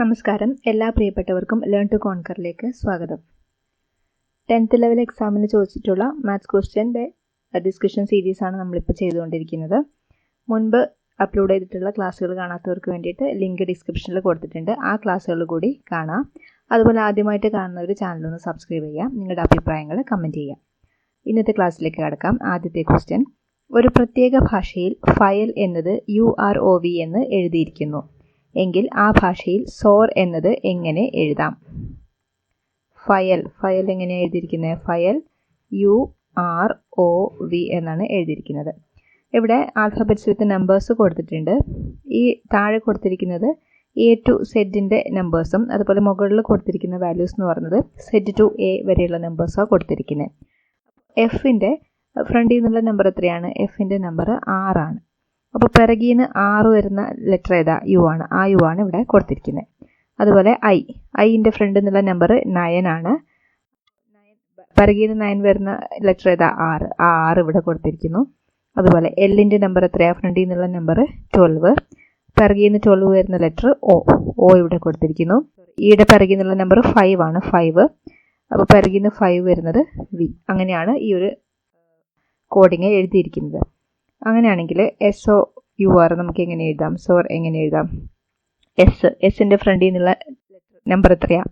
നമസ്കാരം. എല്ലാ പ്രിയപ്പെട്ടവർക്കും ലേൺ ടു കോൺകറിലേക്ക് സ്വാഗതം. 10th ലെവൽ എക്സാമിന് ചോദിച്ചിട്ടുള്ള മാത്സ് ക്വസ്റ്റ്യൻ്റെ ഡിസ്കഷൻ സീരീസാണ് നമ്മളിപ്പോൾ ചെയ്തുകൊണ്ടിരിക്കുന്നത്. മുൻപ് അപ്ലോഡ് ചെയ്തിട്ടുള്ള ക്ലാസ്സുകൾ കാണാത്തവർക്ക് വേണ്ടിയിട്ട് ലിങ്ക് ഡിസ്ക്രിപ്ഷനിൽ കൊടുത്തിട്ടുണ്ട്. ആ ക്ലാസ്സുകൾ കൂടി കാണാം. അതുപോലെ ആദ്യമായിട്ട് കാണുന്നവർ ചാനലൊന്ന് സബ്സ്ക്രൈബ് ചെയ്യാം. നിങ്ങളുടെ അഭിപ്രായങ്ങൾ കമൻറ്റ് ചെയ്യാം. ഇന്നത്തെ ക്ലാസ്സിലേക്ക് കടക്കാം. ആദ്യത്തെ ക്വസ്റ്റ്യൻ: ഒരു പ്രത്യേക ഭാഷയിൽ ഫയൽ എന്നത് UROV എന്ന് എഴുതിയിരിക്കുന്നു എങ്കിൽ ആ ഭാഷയിൽ സോർ എന്നത് എങ്ങനെ എഴുതാം? ഫയൽ എങ്ങനെയാണ് എഴുതിയിരിക്കുന്നത്? ഫയൽ UROV എന്നാണ് എഴുതിയിരിക്കുന്നത്. ഇവിടെ ആൽഫബറ്റ്സ് വിത്ത് നമ്പേഴ്സ് കൊടുത്തിട്ടുണ്ട്. ഈ താഴെ കൊടുത്തിരിക്കുന്നത് A to Z നമ്പേഴ്സും അതുപോലെ മുകളിൽ കൊടുത്തിരിക്കുന്ന വാല്യൂസ് എന്ന് പറയുന്നത് Z to A വരെയുള്ള നമ്പേഴ്സാണ് കൊടുത്തിരിക്കുന്നത്. Fൻ്റെ ഫ്രണ്ടിൽ നിന്നുള്ള നമ്പർ എത്രയാണ്? Fൻ്റെ നമ്പർ 6 ആണ്. അപ്പോൾ പിറകിൽ നിന്ന് 6 വരുന്ന ലെറ്റർ ഏതാ? U ആണ്. ആ U ആണ് ഇവിടെ കൊടുത്തിരിക്കുന്നത്. അതുപോലെ ഐൻ്റെ ഫ്രണ്ടിൽ നിന്നുള്ള നമ്പർ 9 ആണ്. പിറകിൽ നിന്ന് 9 വരുന്ന ലെറ്റർ ഏതാ? 6. ആ 6 ഇവിടെ കൊടുത്തിരിക്കുന്നു. അതുപോലെ എല്ലിൻ്റെ നമ്പർ എത്രയാണ്? ഫ്രണ്ടിൽ നിന്നുള്ള നമ്പർ 12. പിറകിൽ നിന്ന് 12 വരുന്ന ലെറ്റർ O ഇവിടെ കൊടുത്തിരിക്കുന്നു. ഈയുടെ പിറകിൽ നിന്നുള്ള നമ്പർ 5 ആണ്. 5. അപ്പോൾ പിറകിൽ നിന്ന് 5 വരുന്നത് V. അങ്ങനെയാണ് ഈ ഒരു കോഡിങ് എഴുതിയിരിക്കുന്നത്. അങ്ങനെയാണെങ്കിൽ SOUR നമുക്ക് എങ്ങനെ എഴുതാം? സോർ എങ്ങനെ എഴുതാം? എസിൻ്റെ ഫ്രണ്ടിൽ നിന്നുള്ള നമ്പർ എത്രയാണ്?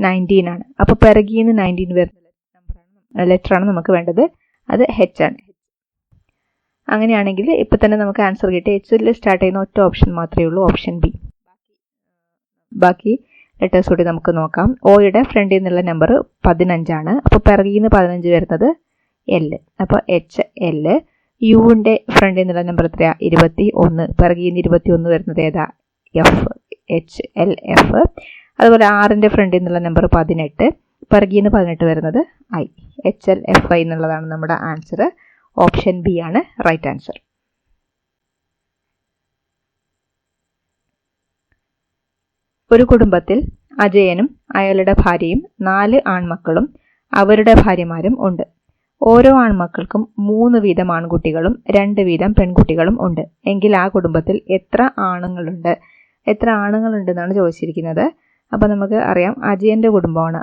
19 ആണ്. അപ്പോൾ പിറകിൽ നിന്ന് 19 വരുന്ന ലെറ്ററാണ് നമുക്ക് വേണ്ടത്. അത് H ആണ്. അങ്ങനെയാണെങ്കിൽ ഇപ്പം തന്നെ നമുക്ക് ആൻസർ കിട്ടി. Hൽ സ്റ്റാർട്ട് ചെയ്യുന്ന ഒറ്റ ഓപ്ഷൻ മാത്രമേ ഉള്ളൂ, ഓപ്ഷൻ B. ബാക്കി ലെറ്റേഴ്സ് കൂടി നമുക്ക് നോക്കാം. Oയുടെ ഫ്രണ്ടിൽ നിന്നുള്ള നമ്പർ 15 ആണ്. അപ്പോൾ പിറകിൽ നിന്ന് 15 വരുന്നത് L. അപ്പോൾ HL. യുവിൻ്റെ ഫ്രണ്ടിൽ നിന്നുള്ള നമ്പർ എത്രയാണ്? 21. പിറകിൽ നിന്ന് 21 വരുന്നത് ഏതാ? HLF. അതുപോലെ ആറിൻ്റെ ഫ്രണ്ടിൽ നിന്നുള്ള നമ്പർ 18. പിറകിൽ നിന്ന് 18 വരുന്നത് I. HLFI എന്നുള്ളതാണ് നമ്മുടെ ആൻസർ. ഓപ്ഷൻ B ആണ് റൈറ്റ് ആൻസർ. ഒരു കുടുംബത്തിൽ അജയനും അയാളുടെ ഭാര്യയും 4 ആൺമക്കളും അവരുടെ ഭാര്യമാരും ഉണ്ട്. ഓരോ ആൺമക്കൾക്കും 3 വീതം ആൺകുട്ടികളും 2 വീതം പെൺകുട്ടികളും ഉണ്ട്. എങ്കിൽ ആ കുടുംബത്തിൽ എത്ര ആണുങ്ങളുണ്ട്? എത്ര ആണുങ്ങളുണ്ടെന്നാണ് ചോദിച്ചിരിക്കുന്നത്. അപ്പോൾ നമുക്ക് അറിയാം, അജയൻ്റെ കുടുംബമാണ്.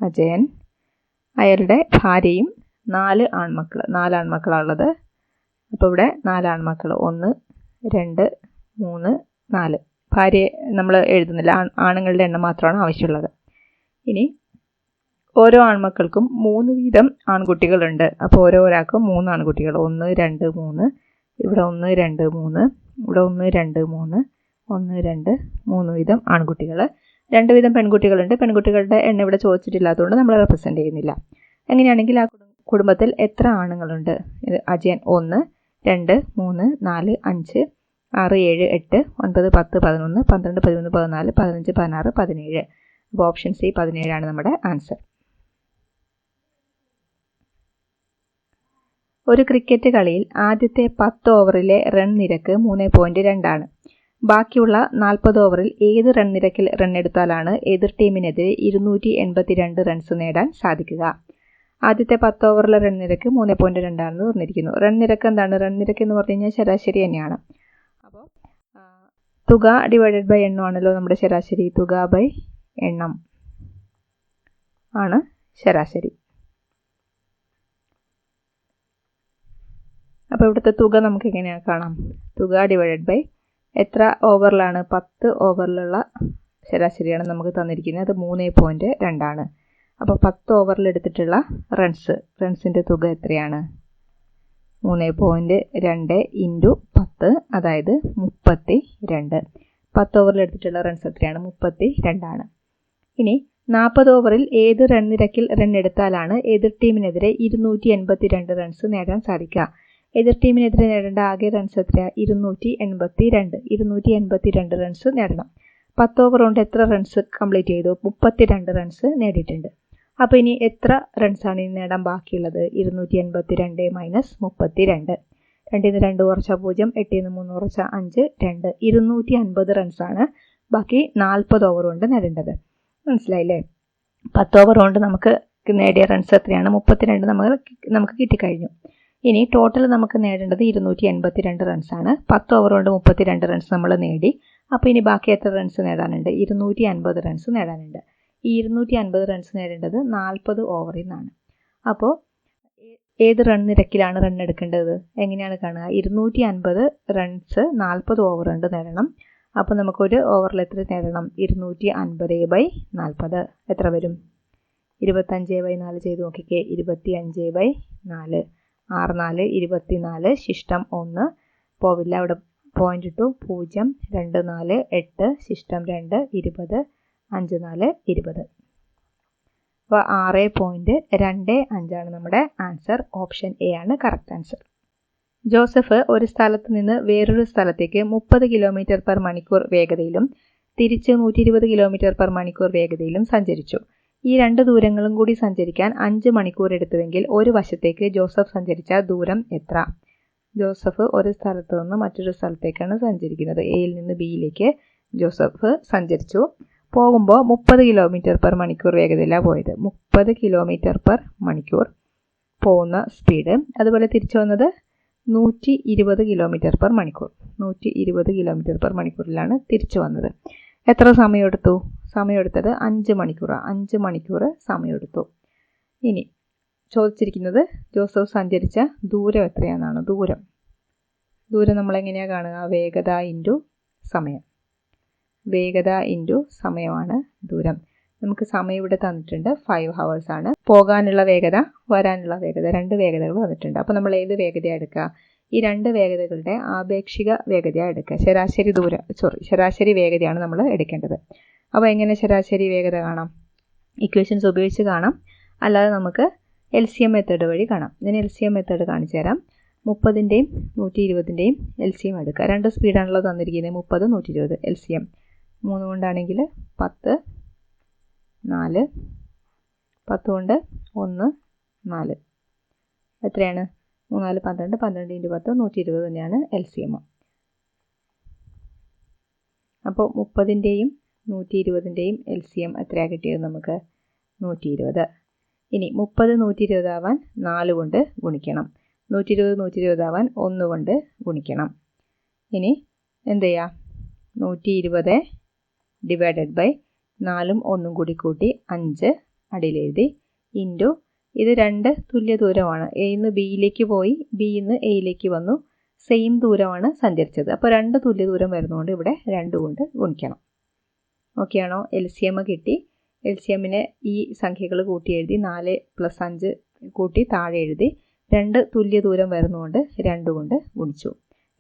അജയൻ അയാളുടെ ഭാര്യയും 4 ആൺമക്കളാണുള്ളത്. അപ്പോൾ ഇവിടെ 4 ആൺമക്കൾ. 1 2 3 4. ഭാര്യയെ നമ്മൾ എഴുതുന്നില്ല, ആണുങ്ങളുടെ എണ്ണം മാത്രമാണ് ആവശ്യമുള്ളത്. ഇനി ഓരോ ആൺമക്കൾക്കും 3 വീതം ആൺകുട്ടികളുണ്ട്. അപ്പോൾ ഓരോരാൾക്കും 3 ആൺകുട്ടികൾ. 1 2 3. ഇവിടെ 1 2 3. ഇവിടെ 1 2 3. 1 2 3 വീതം ആൺകുട്ടികൾ. 2 വീതം പെൺകുട്ടികളുണ്ട്. പെൺകുട്ടികളുടെ എണ്ണം ഇവിടെ ചോദിച്ചിട്ടില്ലാത്തതുകൊണ്ട് നമ്മൾ റെപ്രസെൻ്റ് ചെയ്യുന്നില്ല. എങ്ങനെയാണെങ്കിൽ ആ കുടുംബത്തിൽ എത്ര ആണുങ്ങളുണ്ട്? അജയൻ 1 2 3 4 5 6 7 8 9 10 11 12 13 14 15 16 17. അപ്പോൾ ഓപ്ഷൻ C 17 ആണ് നമ്മുടെ ആൻസർ. ഒരു ക്രിക്കറ്റ് കളിയിൽ ആദ്യത്തെ 10 ഓവറിലെ റൺ നിരക്ക് 3.2 ആണ്. ബാക്കിയുള്ള 40 ഓവറിൽ ഏത് റൺ നിരക്കിൽ റൺ എടുത്താലാണ് എതിർ ടീമിനെതിരെ 282 റൺസ് നേടാൻ സാധിക്കുക? ആദ്യത്തെ 10 ഓവറിലെ റൺ നിരക്ക് 3.2 ആണെന്ന് പറഞ്ഞിരിക്കുന്നു. റൺ നിരക്ക് എന്താണ്? റൺ നിരക്ക് എന്ന് പറഞ്ഞു കഴിഞ്ഞാൽ ശരാശരി തന്നെയാണ്. അപ്പോൾ തുക ഡിവൈഡഡ് ബൈ എണ്ണം ആണല്ലോ നമ്മുടെ ശരാശരി. തുക ബൈ എണ്ണം ആണ് ശരാശരി. അപ്പോൾ ഇവിടുത്തെ തുക നമുക്ക് എങ്ങനെയാണ് കാണാം? തുക ഡിവൈഡഡ് ബൈ എത്ര ഓവറിലാണ്? 10 ഓവറിലുള്ള ശരാശരിയാണ് നമുക്ക് തന്നിരിക്കുന്നത്. അത് 3.2 ആണ്. അപ്പോൾ 10 ഓവറിൽ എടുത്തിട്ടുള്ള റൺസിൻ്റെ തുക എത്രയാണ്? 3.2 ഇൻറ്റു 10, അതായത് 32. 10 ഓവറിൽ എടുത്തിട്ടുള്ള റൺസ് എത്രയാണ്? 32 ആണ്. ഇനി 40 ഓവറിൽ ഏത് റൺ നിരക്കിൽ റൺ എടുത്താലാണ് എതിർ ടീമിനെതിരെ 282 റൺസ് നേടാൻ സാധിക്കുക? എതിർ ടീമിനെതിരെ നേടേണ്ട ആകെ റൺസ് എത്രയാണ്? 282 റൺസ് നേടണം. 10 ഓവർ കൊണ്ട് എത്ര റൺസ് കംപ്ലീറ്റ് ചെയ്തു? 32 റൺസ് നേടിയിട്ടുണ്ട്. അപ്പോൾ ഇനി എത്ര റൺസാണ് ഇനി നേടാൻ ബാക്കിയുള്ളത്? 282 മൈനസ് 32. 2 2 കുറച്ചാൽ 0, 8 3 കുറച്ചാൽ 5, 2. 250 റൺസാണ് ബാക്കി 40 ഓവർ കൊണ്ട് നേടേണ്ടത്. മനസ്സിലായില്ലേ? 10 ഓവർ കൊണ്ട് നമുക്ക് നേടിയ റൺസ് എത്രയാണ്? 32 നമുക്ക് കിട്ടിക്കഴിഞ്ഞു. ഇനി ടോട്ടൽ നമുക്ക് നേടേണ്ടത് 282 റൺസാണ്. 10 ഓവർ കൊണ്ട് 32 റൺസ് നമ്മൾ നേടി. അപ്പോൾ ഇനി ബാക്കി എത്ര റൺസ് നേടാനുണ്ട്? 250 റൺസ് നേടാനുണ്ട്. ഈ 250 റൺസ് നേടേണ്ടത് 40 ഓവറിൽ നിന്നാണ്. അപ്പോൾ ഏത് റൺ നിരക്കിലാണ് റൺ എടുക്കേണ്ടത്? എങ്ങനെയാണ് കാണുക? 250 റൺസ് 40 ഓവർ കൊണ്ട് നേടണം. അപ്പോൾ നമുക്കൊരു ഓവറിൽ എത്ര നേടണം? 250/40 എത്ര വരും? 25/4 ചെയ്ത് നോക്കിക്കേ. 25/4 6 4 24 ശിഷ്ടം 1 പോവില്ല, അവിടെ പോയിന്റ് ഇട്ടു. 0 2 4 8 ശിഷ്ടം 2 20 5 4 20. അപ്പോൾ 6.25 നമ്മുടെ ആൻസർ. ഓപ്ഷൻ എ ആണ് കറക്റ്റ് ആൻസർ. ജോസഫ് ഒരു സ്ഥലത്ത് നിന്ന് വേറൊരു സ്ഥലത്തേക്ക് 30 km/മണിക്കൂർ വേഗതയിലും തിരിച്ച് 120 km/മണിക്കൂർ വേഗതയിലും സഞ്ചരിച്ചു. ഈ രണ്ട് ദൂരങ്ങളും കൂടി സഞ്ചരിക്കാൻ 5 മണിക്കൂർ എടുത്തുവെങ്കിൽ ഒരു വശത്തേക്ക് ജോസഫ് സഞ്ചരിച്ച ദൂരം എത്ര? ജോസഫ് ഒരു സ്ഥലത്ത് നിന്ന് മറ്റൊരു സ്ഥലത്തേക്കാണ് സഞ്ചരിക്കുന്നത്. എയിൽ നിന്ന് ബിയിലേക്ക് ജോസഫ് സഞ്ചരിച്ചു. പോകുമ്പോൾ 30 km/മണിക്കൂർ വേഗതയിലാണ് പോയത്. 30 km/മണിക്കൂർ പോകുന്ന സ്പീഡ്. അതുപോലെ തിരിച്ചു വന്നത് 120 km/മണിക്കൂർ. 120 km/മണിക്കൂറിലാണ് തിരിച്ചു വന്നത്. എത്ര സമയമെടുത്തു? സമയമെടുത്തത് 5 മണിക്കൂറാണ്. 5 മണിക്കൂർ സമയമെടുത്തു. ഇനി ചോദിച്ചിരിക്കുന്നത് ജോസഫ് സഞ്ചരിച്ച ദൂരം എത്രയാണെന്നാണ്. ദൂരം നമ്മളെങ്ങനെയാണ് കാണുക? വേഗത ഇൻറ്റു സമയം. വേഗത ഇൻറ്റു സമയമാണ് ദൂരം. നമുക്ക് സമയം ഇവിടെ തന്നിട്ടുണ്ട് 5 hours ആണ്. പോകാനുള്ള വേഗത, വരാനുള്ള വേഗത, 2 വേഗതകൾ തന്നിട്ടുണ്ട്. അപ്പോൾ നമ്മൾ ഏത് വേഗതയാണ് എടുക്കുക? ഈ 2 വേഗതകളുടെ ആപേക്ഷിക വേഗതയാണ് എടുക്കുക. ശരാശരി വേഗതയാണ് നമ്മൾ എടുക്കേണ്ടത്. അപ്പോൾ എങ്ങനെ ശരാശരി വേഗത കാണാം? ഇക്വേഷൻസ് ഉപയോഗിച്ച് കാണാം, അല്ലാതെ നമുക്ക് LCM മെത്തേഡ് വഴി കാണാം. ഞാൻ LCM മെത്തേഡ് കാണിച്ചു തരാം. 30ൻ്റെയും 120ൻ്റെയും LCM എടുക്കുക. 2 സ്പീഡാണല്ലോ തന്നിരിക്കുന്നത്, 30 120. LCM 3 കൊണ്ടാണെങ്കിൽ 10 4 10 കൊണ്ട് 1 4 എത്രയാണ്? 3 4 12 12 × 10 120 തന്നെയാണ് LCM. അപ്പോൾ 30ൻ്റെയും 120ൻ്റെയും LCM എത്രയാണ് കിട്ടിയത് നമുക്ക്? 120. ഇനി 30 120 ആവാൻ 4 കൊണ്ട് ഗുണിക്കണം. 120 120 ആവാൻ 1 കൊണ്ട് ഗുണിക്കണം. ഇനി എന്ത് ചെയ്യുക? 120 / 4ഉം 1ഉം കൂടി കൂട്ടി 5 അടിയിലെഴുതി ഇൻറ്റു ഇത് 2 തുല്യ ദൂരമാണ്. എയിൽ നിന്ന് ബിയിലേക്ക് പോയി, ബിയിൽ നിന്ന് എയിലേക്ക് വന്നു. സെയിം ദൂരമാണ് സഞ്ചരിച്ചത്. അപ്പോൾ 2 തുല്യ ദൂരം വരുന്നതുകൊണ്ട് ഇവിടെ 2 കൊണ്ട് ഗുണിക്കണം. ഓക്കെ ആണോ? LCM കിട്ടി. LCMനെ ഈ സംഖ്യകൾ കൂട്ടി എഴുതി 4 + 5 കൂട്ടി താഴെ എഴുതി 2 തുല്യ ദൂരം വരുന്നതുകൊണ്ട് 2 കൊണ്ട് ഗുണിച്ചു.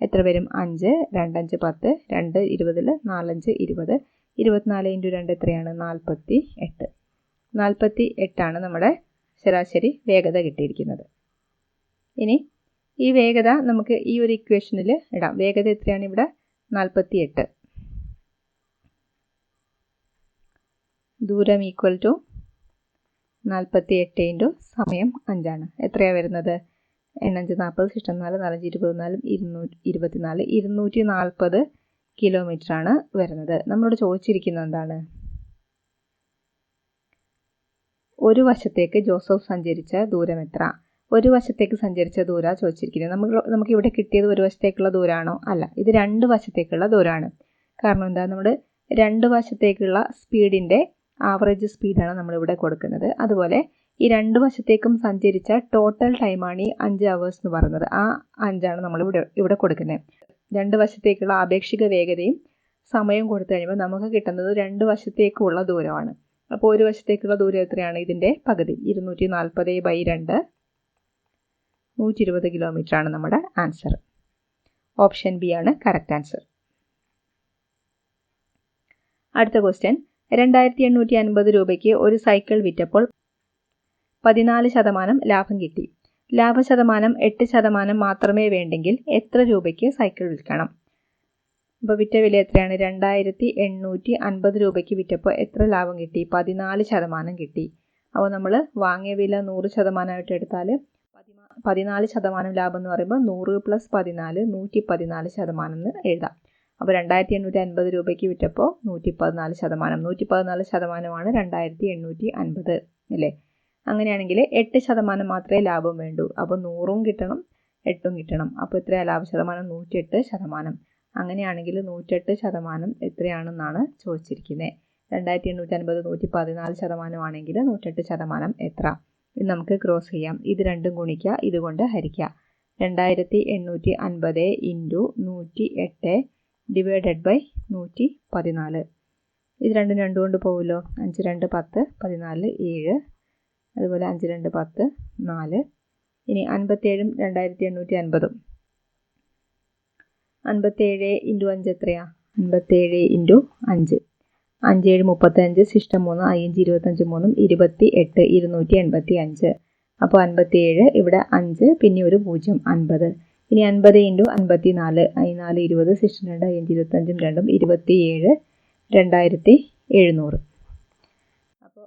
എത്ര വരും? 5 2 5 10 2 20 4 5 20 24 × 2 എത്രയാണ്? 48. 48 നമ്മുടെ ശരാശരി വേഗത കിട്ടിയിരിക്കുന്നത്. ഇനി ഈ വേഗത നമുക്ക് ഈ ഒരു ഇക്വേഷനിൽ ഇടാം. വേഗത എത്രയാണ് ഇവിടെ? 48. ദൂരം = 48 × സമയം 5 ആണ്. എത്രയാണ് വരുന്നത്? 8 5 40 ശിഷ്ടം 4 4 5 24 224 240 കിലോമീറ്ററാണ് വരുന്നത്. നമ്മളോട് ചോദിച്ചിരിക്കുന്നത് എന്താണ്? ഒരു വശത്തേക്ക് ജോസഫ് സഞ്ചരിച്ച ദൂരം എത്ര? ഒരു വശത്തേക്ക് സഞ്ചരിച്ച ദൂരമാണ് ചോദിച്ചിരിക്കുന്നത്. നമുക്ക് ഇവിടെ കിട്ടിയത് ഒരു വശത്തേക്കുള്ള ദൂരമാണോ? അല്ല, ഇത് 2 വശത്തേക്കുള്ള ദൂരമാണ്. കാരണം എന്താ? നമ്മൾ 2 വശത്തേക്കുള്ള സ്പീഡിൻ്റെ ആവറേജ് സ്പീഡാണ് നമ്മളിവിടെ കൊടുക്കുന്നത്. അതുപോലെ ഈ 2 വശത്തേക്കും സഞ്ചരിച്ച ടോട്ടൽ ടൈമാണ് ഈ 5 hours എന്ന് പറയുന്നത്. ആ 5 നമ്മളിവിടെ കൊടുക്കുന്നത്. 2 വശത്തേക്കുള്ള ആപേക്ഷിക വേഗതയും സമയവും കൊടുത്തു കഴിയുമ്പോൾ നമുക്ക് കിട്ടുന്നത് 2 വശത്തേക്കുള്ള ദൂരമാണ്. അപ്പോൾ ഒരു വശത്തേക്കുള്ള ദൂരം എത്രയാണ്? ഇതിൻ്റെ പകുതി 240/2 120 കിലോമീറ്ററാണ് നമ്മുടെ ആൻസർ. ഓപ്ഷൻ ബി ആണ് കറക്റ്റ് ആൻസർ. അടുത്ത ക്വസ്റ്റ്യൻ. 2850 രൂപയ്ക്ക് ഒരു സൈക്കിൾ വിറ്റപ്പോൾ 14% ലാഭം കിട്ടി. ലാഭശതമാനം 8% മാത്രമേ വേണ്ടെങ്കിൽ എത്ര രൂപയ്ക്ക് സൈക്കിൾ വിൽക്കണം? അപ്പോൾ വിറ്റ വില എത്രയാണ്? 2850 രൂപയ്ക്ക് വിറ്റപ്പോൾ എത്ര ലാഭം കിട്ടി? 14% കിട്ടി. അപ്പോൾ നമ്മൾ വാങ്ങിയ വില 100% എടുത്താൽ 14% ലാഭം എന്ന് പറയുമ്പോൾ 100 + 14 114% എന്ന് എഴുതാം. അപ്പോൾ 2850 രൂപയ്ക്ക് വിറ്റപ്പോൾ 114%. 114%മാണ് 2850 അല്ലേ? അങ്ങനെയാണെങ്കിൽ 8% മാത്രമേ ലാഭം വേണ്ടൂ. അപ്പോൾ 100ഉം കിട്ടണം 8ഉം കിട്ടണം. അപ്പോൾ എത്രയാണ് ലാഭശതമാനം? 108%. അങ്ങനെയാണെങ്കിൽ 108% എത്രയാണെന്നാണ് ചോദിച്ചിരിക്കുന്നത്. 2850 114% ആണെങ്കിൽ 108% എത്ര? ഇത് നമുക്ക് ക്രോസ് ചെയ്യാം. ഇത് രണ്ടും ഗുണിക്കുക, ഇതുകൊണ്ട് ഹരിക്കുക. 2850 ഇൻറ്റു 108 ഡിവൈഡഡ് ബൈ 114. ഇത് രണ്ടും കൊണ്ട് പോകുമല്ലോ. 5 2 10 14 7. അതുപോലെ 5 2 10 4. ഇനി 57 2850. 57 ഇൻറ്റു 5 എത്രയാ? 57 ഇൻറ്റു 5. 5 7 35, ശിഷ്ടം 3, 5 25 3 28 285. അപ്പോൾ 57, ഇവിടെ 5, പിന്നെ ഒരു 0 50. ഇനി 50 ഇൻറ്റു 54, 4 20, ശിഷ്ടം 2, 5 25 2 27 2700. അപ്പോൾ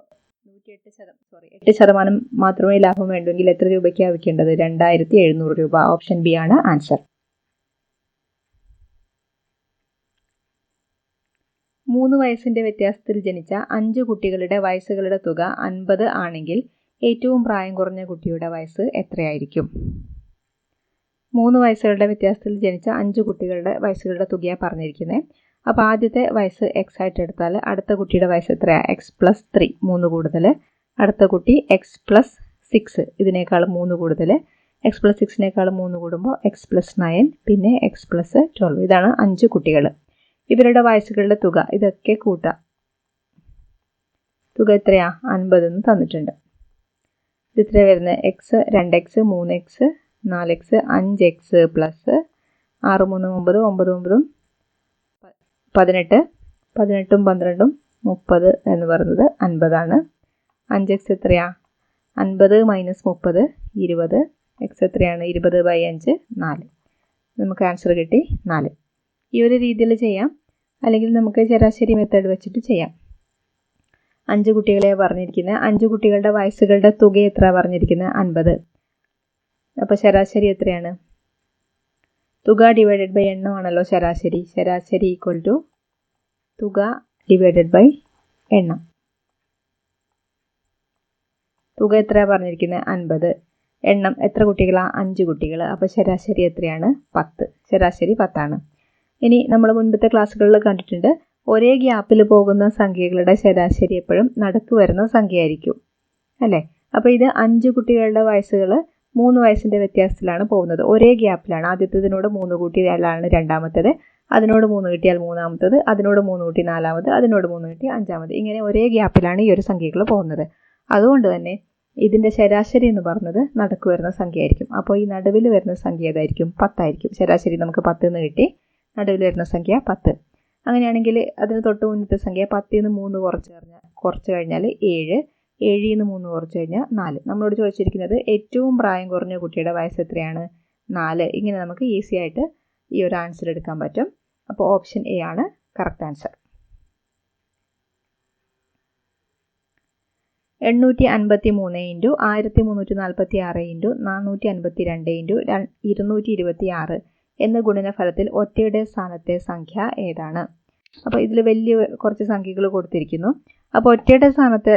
8% മാത്രമേ ലാഭം വേണ്ടുമെങ്കിൽ എത്ര രൂപയ്ക്കാണ് വിൽക്കേണ്ടത്? 2700 രൂപ. ഓപ്ഷൻ ബി ആണ് ആൻസർ. 3 വയസ്സിൻ്റെ വ്യത്യാസത്തിൽ ജനിച്ച 5 കുട്ടികളുടെ വയസ്സുകളുടെ തുക 50 ആണെങ്കിൽ ഏറ്റവും പ്രായം കുറഞ്ഞ കുട്ടിയുടെ വയസ്സ് എത്രയായിരിക്കും? 3 വയസ്സുകളുടെ വ്യത്യാസത്തിൽ ജനിച്ച 5 കുട്ടികളുടെ വയസ്സുകളുടെ തുകയാണ് പറഞ്ഞിരിക്കുന്നത്. അപ്പോൾ ആദ്യത്തെ വയസ്സ് എക്സ് ആയിട്ട് എടുത്താൽ അടുത്ത കുട്ടിയുടെ വയസ്സ് എത്രയാണ്? എക്സ് പ്ലസ് 3, 3 കൂടുതൽ. അടുത്ത കുട്ടി എക്സ് പ്ലസ് 6, ഇതിനേക്കാൾ 3 കൂടുതൽ. എക്സ് പ്ലസ് 6നേക്കാൾ 3 കൂടുമ്പോൾ എക്സ് പ്ലസ് 9, പിന്നെ എക്സ് പ്ലസ് 12. ഇതാണ് 5 കുട്ടികൾ. ഇവരുടെ വയസ്സുകളുടെ തുക ഇതൊക്കെ കൂട്ടാം. തുക എത്രയാ? 50 എന്ന് തന്നിട്ടുണ്ട്. ഇത് ഇത്ര വരുന്നത്? X 2x 3x 4x 5x plus 6 3 9 9 9 18 18 12 എന്ന് പറയുന്നത് 50 ആണ്. 5x എത്രയാ? 50 മൈനസ് 30 20. എക്സ് എത്രയാണ്? 20/5 4. നമുക്ക് ആൻസർ കിട്ടി 4. ഈ ഒരു രീതിയിൽ ചെയ്യാം, അല്ലെങ്കിൽ നമുക്ക് ശരാശരി മെത്തേഡ് വെച്ചിട്ട് ചെയ്യാം. 5 കുട്ടികളെ പറഞ്ഞിരിക്കുന്നത്. 5 കുട്ടികളുടെ വയസ്സുകളുടെ തുക എത്ര പറഞ്ഞിരിക്കുന്നത്? 50. അപ്പോൾ ശരാശരി എത്രയാണ്? തുക ഡിവൈഡഡ് ബൈ എണ്ണമാണല്ലോ ശരാശരി. ശരാശരി ഈക്വൽ ടു തുക ഡിവൈഡഡ് ബൈ എണ്ണം. തുക എത്രയാണ് പറഞ്ഞിരിക്കുന്നത്? 50. എണ്ണം എത്ര കുട്ടികളാണ്? 5 കുട്ടികൾ. അപ്പോൾ ശരാശരി എത്രയാണ്? 10. ശരാശരി 10 ആണ്. ഇനി നമ്മൾ മുൻപത്തെ ക്ലാസ്സുകളിൽ കണ്ടിട്ടുണ്ട്, ഒരേ ഗ്യാപ്പിൽ പോകുന്ന സംഖ്യകളുടെ ശരാശരി എപ്പോഴും നടുക്ക് വരുന്ന സംഖ്യയായിരിക്കും അല്ലേ? അപ്പോൾ ഇത് 5 കുട്ടികളുടെ വയസ്സുകൾ 3 വയസ്സിൻ്റെ വ്യത്യാസത്തിലാണ് പോകുന്നത്. ഒരേ ഗ്യാപ്പിലാണ്. ആദ്യത്തേതിനോട് 3 കൂട്ടിയാലാണ് രണ്ടാമത്തേത്, അതിനോട് 3 കിട്ടിയാൽ മൂന്നാമത്തേത്, അതിനോട് 3 കൂട്ടി നാലാമത്, അതിനോട് 3 കിട്ടി അഞ്ചാമത്. ഇങ്ങനെ ഒരേ ഗ്യാപ്പിലാണ് ഈ ഒരു സംഖ്യകൾ പോകുന്നത്. അതുകൊണ്ട് തന്നെ ഇതിൻ്റെ ശരാശരി എന്ന് പറഞ്ഞത് നടുക്ക് വരുന്ന സംഖ്യ ആയിരിക്കും. അപ്പോൾ ഈ നടുവിൽ വരുന്ന സംഖ്യ ഏതായിരിക്കും? 10 ആയിരിക്കും. ശരാശരി നമുക്ക് 10 എന്ന് കിട്ടി. നടുവിൽ വരുന്ന സംഖ്യ 10. അങ്ങനെയാണെങ്കിൽ അതിന് തൊട്ട് മുന്നത്തെ സംഖ്യ 10ൽ നിന്ന് 3 കുറച്ച് കഴിഞ്ഞാൽ 7, 7ൽ നിന്ന് 3 കുറച്ച് കഴിഞ്ഞാൽ 4. നമ്മളോട് ചോദിച്ചിരിക്കുന്നത് ഏറ്റവും പ്രായം കുറഞ്ഞ കുട്ടിയുടെ വയസ്സ് എത്രയാണ്? 4. ഇങ്ങനെ നമുക്ക് ഈസി ആയിട്ട് ഈ ഒരു ആൻസർ എടുക്കാൻ പറ്റും. അപ്പോൾ ഓപ്ഷൻ എ ആണ് correct answer. 853 into 1346 into 452 into 226 എന്ന ഗുണനഫലത്തിൽ ഒറ്റയുടെ സ്ഥാനത്തെ സംഖ്യ ഏതാണ്? അപ്പോൾ ഇതിൽ വലിയ കുറച്ച് സംഖ്യകൾ കൊടുത്തിരിക്കുന്നു. അപ്പോൾ ഒറ്റയുടെ സ്ഥാനത്തെ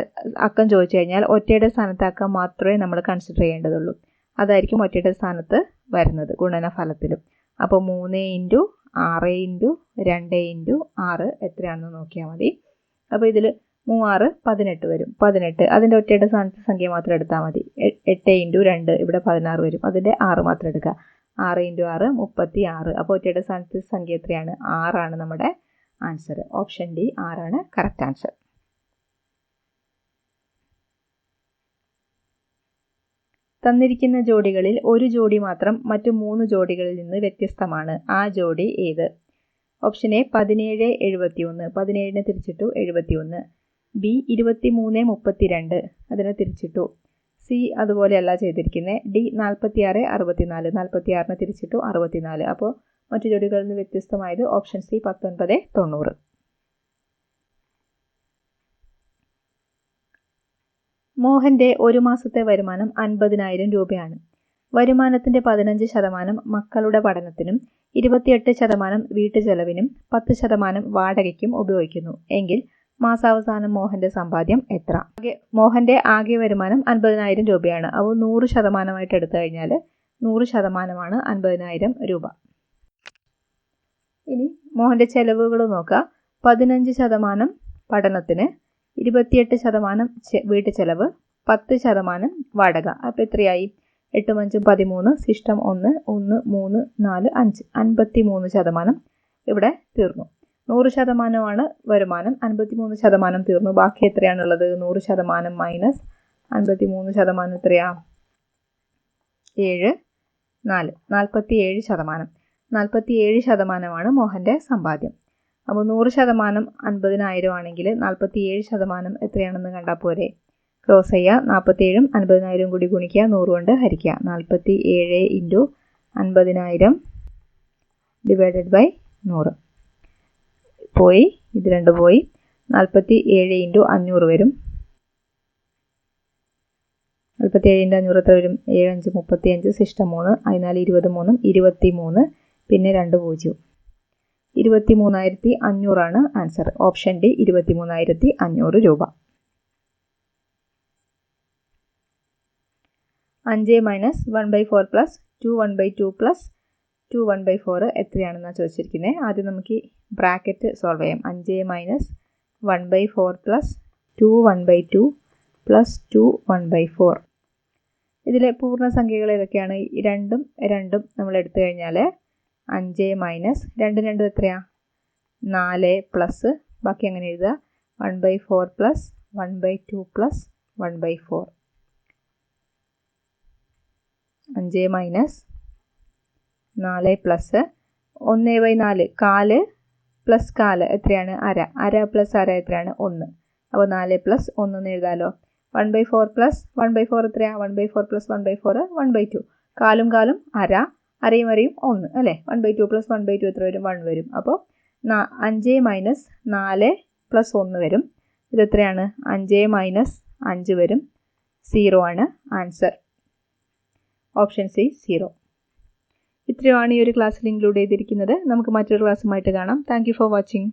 അക്കം ചോദിച്ചു കഴിഞ്ഞാൽ ഒറ്റയുടെ സ്ഥാനത്തെ അക്കം മാത്രമേ നമ്മൾ കൺസിഡർ ചെയ്യേണ്ടതുള്ളൂ. അതായിരിക്കും ഒറ്റയുടെ സ്ഥാനത്ത് വരുന്നത് ഗുണനഫലത്തിലും. അപ്പോൾ 3 ഇൻറ്റു 6 ഇൻറ്റു 2 ഇൻറ്റു 6 എത്രയാണെന്ന് നോക്കിയാൽ മതി. അപ്പോൾ ഇതിൽ 3 18 വരും. 18 അതിൻ്റെ ഒറ്റയുടെ സ്ഥാനത്ത് സംഖ്യ മാത്രം എടുത്താൽ മതി. 8 ഇൻറ്റു 2 ഇവിടെ 16 വരും. അതിൻ്റെ 6 മാത്രം എടുക്കുക. 6 ഇൻറ്റു 6 36. അപ്പോൾ ഒറ്റയുടെ സ്ഥാനത്ത് സംഖ്യ എത്രയാണ്? 6 ആണ് നമ്മുടെ ആൻസർ. ഓപ്ഷൻ ഡി 6 ആണ് കറക്റ്റ് ആൻസർ. തന്നിരിക്കുന്ന ജോഡികളിൽ ഒരു ജോഡി മാത്രം മറ്റു 3 ജോഡികളിൽ നിന്ന് വ്യത്യസ്തമാണ്. ആ ജോഡി ഏത്? Option A 17 71, 17നെ തിരിച്ചിട്ടു 71. ബി 23 32, അതിനെ തിരിച്ചിട്ടു. സി അതുപോലെയല്ല ചെയ്തിരിക്കുന്നത്. ഡി 46 64, 46നെ തിരിച്ചിട്ടു 64. അപ്പോൾ മറ്റു ജോഡികളിൽ നിന്ന് വ്യത്യസ്തമായത് ഓപ്ഷൻ സി 19 90. മോഹൻ്റെ ഒരു മാസത്തെ വരുമാനം 50,000 രൂപയാണ്. വരുമാനത്തിൻ്റെ 15% മക്കളുടെ പഠനത്തിനും 28% വീട്ടുചെലവിനും 10% വാടകയ്ക്കും ഉപയോഗിക്കുന്നു. എങ്കിൽ മാസാവസാനം മോഹൻ്റെ സമ്പാദ്യം എത്ര? മോഹൻ്റെ ആകെ വരുമാനം 50,000 രൂപയാണ്. അപ്പോൾ 100% എടുത്തു കഴിഞ്ഞാൽ 100% 50,000 രൂപ. ഇനി മോഹൻ്റെ ചെലവുകൾ നോക്കാം. 15% പഠനത്തിന്, 28% വീട്ടു ചെലവ്, 10% വാടക. അപ്പോൾ എത്രയായി? 8 5 13, സിസ്റ്റം 1 1 3 4 5 53% ഇവിടെ തീർന്നു. 100% വരുമാനം, 53% തീർന്നു. ബാക്കി എത്രയാണുള്ളത്? 100% മൈനസ് 53% എത്രയാ? 7 4 47%. 47% മോഹൻ്റെ സമ്പാദ്യം. അപ്പോൾ 100% 50,000 ആണെങ്കിൽ 47% എത്രയാണെന്ന് കണ്ടാൽ പോരെ? ക്രോസ് ചെയ്യുക. 47ഉം 50,000 കൂടി ഗുണിക്കുക, 100 കൊണ്ട് ഹരിക്കുക. 47 ഇൻറ്റു 50,000 ഡിവൈഡഡ് ബൈ 100 പോയി, ഇത് 2 പോയി. 47 ഇൻറ്റു 500 വരും. 47 ഇൻറ്റു 500 എത്ര വരും? 7 5 35, സിസ്റ്റം 3 14 23 23, പിന്നെ 2 0. 23,500 ആൻസർ. ഓപ്ഷൻ ഡി 23,500 രൂപ. 5 മൈനസ് 1/4 പ്ലസ് 2 1/2 പ്ലസ് 2 1/4 എത്രയാണെന്നാണ് ചോദിച്ചിരിക്കുന്നത്. ആദ്യം നമുക്ക് ഈ ബ്രാക്കറ്റ് സോൾവ് ചെയ്യാം. 5 മൈനസ് 1/4 പ്ലസ് 2 1/2 പ്ലസ് 2 1/4. ഇതിലെ പൂർണ്ണസംഖ്യകൾ ഏതൊക്കെയാണ്? 2 2 നമ്മൾ എടുത്തു കഴിഞ്ഞാൽ 5 മൈനസ് 2 2 എത്രയാ? 4 പ്ലസ് ബാക്കി അങ്ങനെ എഴുതുക 1/4 പ്ലസ് 1/2 പ്ലസ് 1/4. 5 മൈനസ് 4 പ്ലസ് 1/4 കാല് പ്ലസ് കാല് എത്രയാണ്? അര. അര പ്ലസ് അര എത്രയാണ്? 1. അപ്പോൾ 4 പ്ലസ് 1 എന്ന് എഴുതാമല്ലോ. 1/4 പ്ലസ് 1/4 എത്രയാണ്? 1/4 പ്ലസ് 1/4 1/2. കാലും കാലും അര, അരയും അരയും 1 അല്ലേ? 1/2 പ്ലസ് 1/2 എത്ര വരും? 1 വരും. അപ്പോൾ 5 മൈനസ് 4 പ്ലസ് 1 വരും. ഇതെത്രയാണ്? 5 മൈനസ് 5 വരും. 0 ആണ് ആൻസർ. Option C 0. ഇത്രയുമാണ് ഈ ഒരു ക്ലാസ്സിൽ ഇൻക്ലൂഡ് ചെയ്തിരിക്കുന്നത്. നമുക്ക് മറ്റൊരു ക്ലാസ്സുമായിട്ട് കാണാം. Thank you for watching.